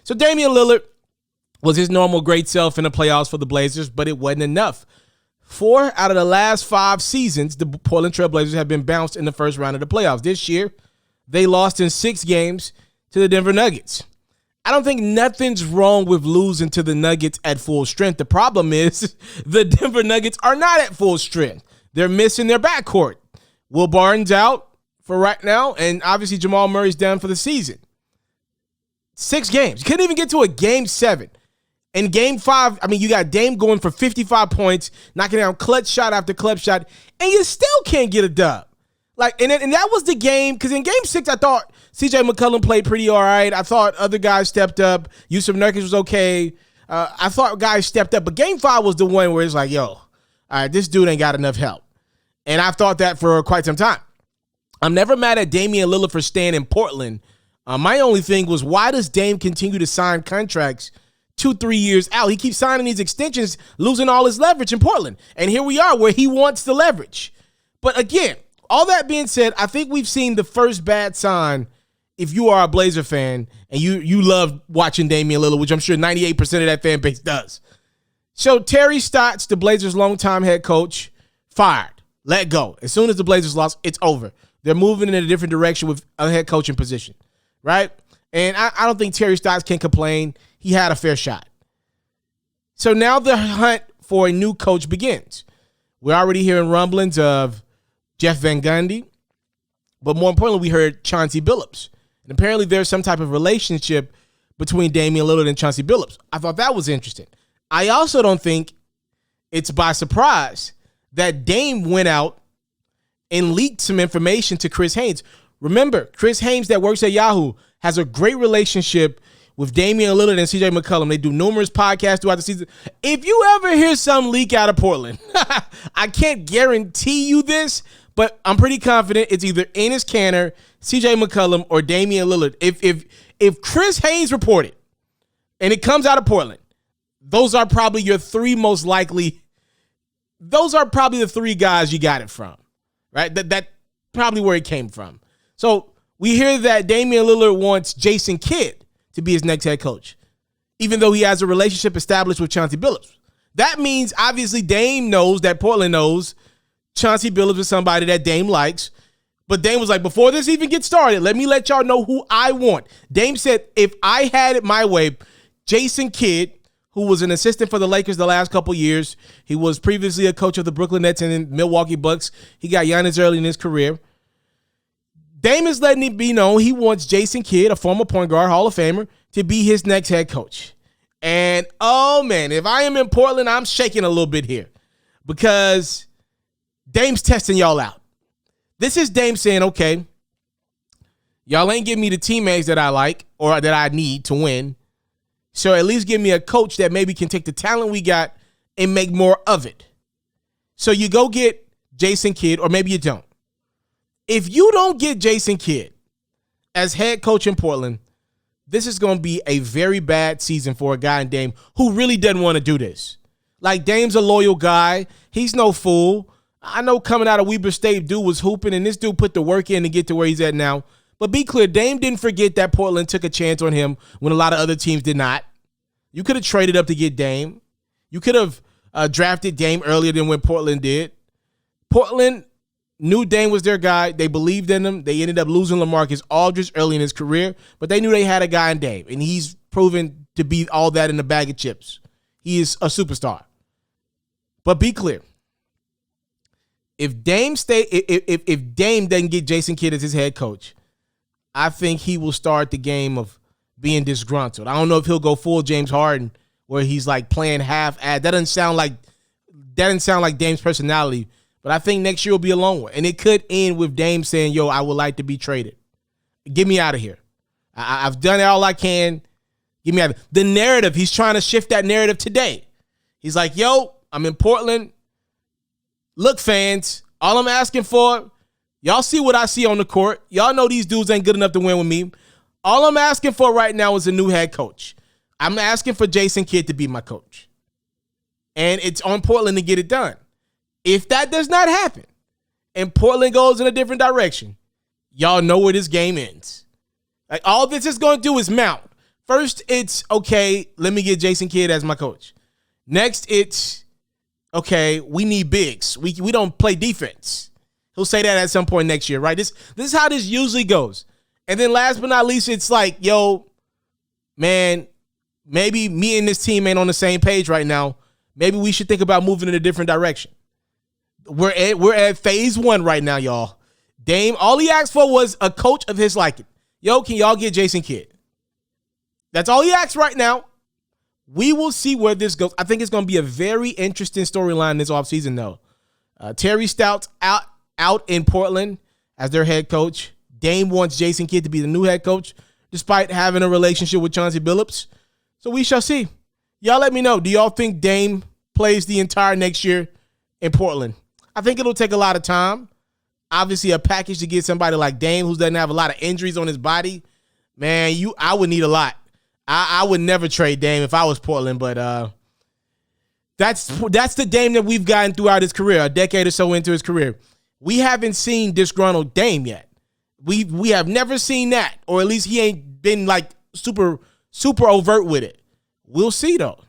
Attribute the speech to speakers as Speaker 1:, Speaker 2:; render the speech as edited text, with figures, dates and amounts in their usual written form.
Speaker 1: So Damian Lillard was his normal great self in the playoffs for the Blazers, but it wasn't enough. 4 out of the last 5 seasons, the Portland Trail Blazers have been bounced in the first round of the playoffs. This year, they lost in 6 games to the Denver Nuggets. I don't think nothing's wrong with losing to the Nuggets at full strength. The problem is the Denver Nuggets are not at full strength. They're missing their backcourt. Will Barnes out for right now, and obviously Jamal Murray's down for the season. 6 games. You couldn't even get to a game 7. In game 5, I mean, you got Dame going for 55 points, knocking down clutch shot after clutch shot, and you still can't get a dub. And that was the game, because in game 6, I thought CJ McCollum played pretty all right. I thought other guys stepped up. Yusuf Nurkic was okay. I thought guys stepped up. But game 5 was the one where it's like, yo, all right, this dude ain't got enough help. And I've thought that for quite some time. I'm never mad at Damian Lillard for staying in Portland. My only thing was, why does Dame continue to sign contracts 2-3 years out? He keeps signing these extensions, losing all his leverage in Portland. And here we are where he wants the leverage. But again, all that being said, I think we've seen the first bad sign if you are a Blazer fan and you love watching Damian Lillard, which I'm sure 98% of that fan base does. So Terry Stotts, the Blazers' longtime head coach, fired. Let go. As soon as the Blazers lost, it's over. They're moving in a different direction with a head coaching position, right? And I don't think Terry Stotts can complain. He had a fair shot. So now the hunt for a new coach begins. We're already hearing rumblings of Jeff Van Gundy, but more importantly, we heard Chauncey Billups. And apparently there's some type of relationship between Damian Lillard and Chauncey Billups. I thought that was interesting. I also don't think it's by surprise that Dame went out and leaked some information to Chris Haynes. Remember, Chris Haynes that works at Yahoo has a great relationship with Damian Lillard and CJ McCollum. They do numerous podcasts throughout the season. If you ever hear some leak out of Portland, I can't guarantee you this, but I'm pretty confident it's either Enes Kanter, CJ McCollum, or Damian Lillard. If Chris Haynes reported and it comes out of Portland, those are probably your 3 most likely. Those are probably the 3 guys you got it from, right? That probably where it came from. So we hear that Damian Lillard wants Jason Kidd to be his next head coach, even though he has a relationship established with Chauncey Billups. That means, obviously, Dame knows that Portland knows Chauncey Billups is somebody that Dame likes. But Dame was like, before this even gets started, let me let y'all know who I want. Dame said, if I had it my way, Jason Kidd, who was an assistant for the Lakers the last couple years, he was previously a coach of the Brooklyn Nets and Milwaukee Bucks. He got Giannis early in his career. Dame is letting it be known he wants Jason Kidd, a former point guard, Hall of Famer, to be his next head coach. And, oh, man, if I am in Portland, I'm shaking a little bit here because Dame's testing y'all out. This is Dame saying, okay, y'all ain't giving me the teammates that I like or that I need to win, so at least give me a coach that maybe can take the talent we got and make more of it. So you go get Jason Kidd, or maybe you don't. If you don't get Jason Kidd as head coach in Portland, this is going to be a very bad season for a guy in Dame who really doesn't want to do this. Like, Dame's a loyal guy. He's no fool. I know coming out of Weber State, dude was hooping, and this dude put the work in to get to where he's at now. But be clear, Dame didn't forget that Portland took a chance on him when a lot of other teams did not. You could have traded up to get Dame. You could have drafted Dame earlier than when Portland did. Portland knew Dame was their guy. They believed in him. They ended up losing LaMarcus Aldridge early in his career, but they knew they had a guy in Dame, and he's proven to be all that in a bag of chips. He is a superstar. But be clear. If Dame doesn't get Jason Kidd as his head coach, I think he will start the game of being disgruntled. I don't know if he'll go full James Harden where he's like playing half-ass. That doesn't sound like Dame's personality. But I think next year will be a long one. And it could end with Dame saying, yo, I would like to be traded. Get me out of here. I've done all I can. Get me out of here. The narrative, he's trying to shift that narrative today. He's like, yo, I'm in Portland. Look, fans, all I'm asking for, y'all see what I see on the court. Y'all know these dudes ain't good enough to win with me. All I'm asking for right now is a new head coach. I'm asking for Jason Kidd to be my coach. And it's on Portland to get it done. If that does not happen and Portland goes in a different direction, y'all know where this game ends. Like, all this is going to do is mount. First, it's, okay, let me get Jason Kidd as my coach. Next, it's, okay, we need bigs. We don't play defense. He'll say that at some point next year, right? This is how this usually goes. And then last but not least, it's like, yo, man, maybe me and this team ain't on the same page right now. Maybe we should think about moving in a different direction. We're at phase 1 right now, y'all. Dame, all he asked for was a coach of his liking. Yo, can y'all get Jason Kidd? That's all he asked right now. We will see where this goes. I think it's going to be a very interesting storyline this offseason, though. Terry Stotts out in Portland as their head coach. Dame wants Jason Kidd to be the new head coach, despite having a relationship with Chauncey Billups. So we shall see. Y'all let me know. Do y'all think Dame plays the entire next year in Portland? I think it'll take a lot of time. Obviously, a package to get somebody like Dame, who doesn't have a lot of injuries on his body. Man, I would need a lot. I would never trade Dame if I was Portland, but that's the Dame that we've gotten throughout his career, a decade or so into his career. We haven't seen disgruntled Dame yet. We have never seen that, or at least he ain't been like super overt with it. We'll see though.